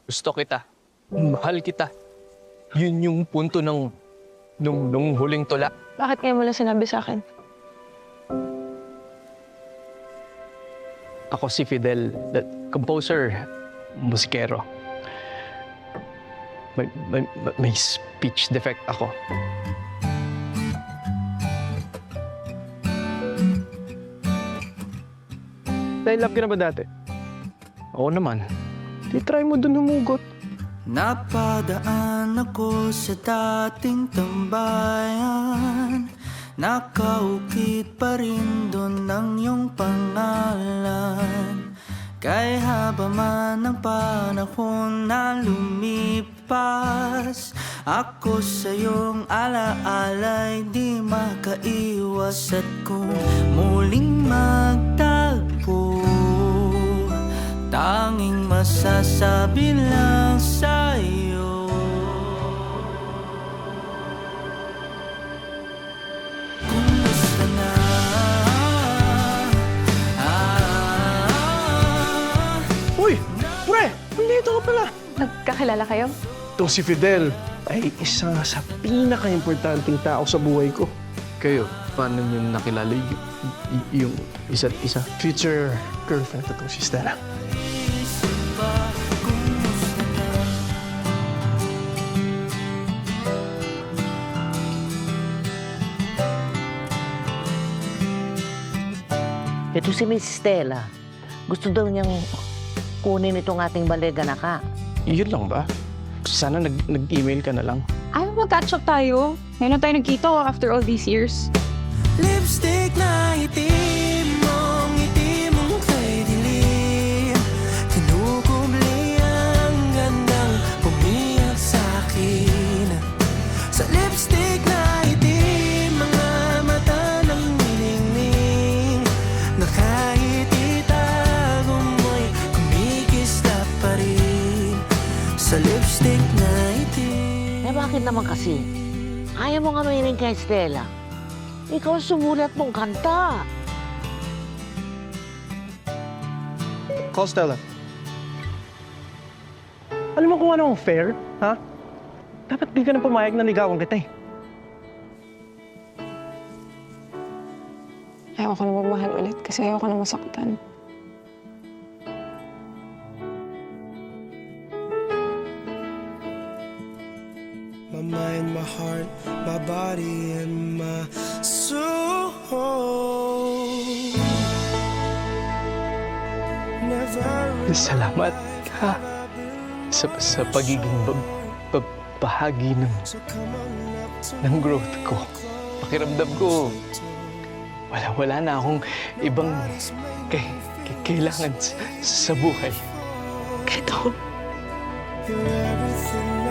Gusto kita. Mahal kita. Yun yung punto nung huling tula. Bakit ngayon mo lang sinabi sa akin? Ako si Fidel, the composer, musikero. May speech defect ako. Dahil love ka na ba dati? Oo naman. Di try mo dun humugot. Napadaan ako sa dating tambayan. Nakaukit pa rin doon ang iyong pangalan. Kaya haba man ang panahon na lumipas, ako sa iyong alaala'y di makaiwas. At kung muling magtagpo, tanging masasabi lang sa'yo, kumusta na? Uy! Pre! Nandito ka pala! Nagkakilala kayo? Itong si Fidel ay isa sa pinaka-importanting tao sa buhay ko. Kayo, paano niyo nakilala yung isa't isa? Future girlfriend ko itong si Stella. Ito si Miss Stella. Gusto daw niyang kunin itong ating baleganaka. Yun lang ba? Sana nag-email ka na lang. Ay, mag-catch up tayo. Ngayon na tayo nagkita after all these years. Lipstick na itim mong kay dilim, kinukubli ang gandang umiyak sa'kin. Sa lipstick na itim, mga mata ng nilingning, na kahit itago mo'y kumikista pa rin. Sa lipstick na itim. Eh bakit naman kasi? Ayaw mo nga mahiling kay Stella. Ikaw ang sumulat mong kanta. Call Stella. Alam mo kung ano ang fair, ha? Dapat di ka na pumayag na ligawan kita eh. Ayaw ko na magmahal ulit kasi ayaw ko na masaktan. My mind, my heart, my body, and my soul. Never Salamat ha sa pagiging bahagi ng growth ko. Pakiramdam ko, wala na akong ibang kailangan sa buhay. Kahit ako, You're everything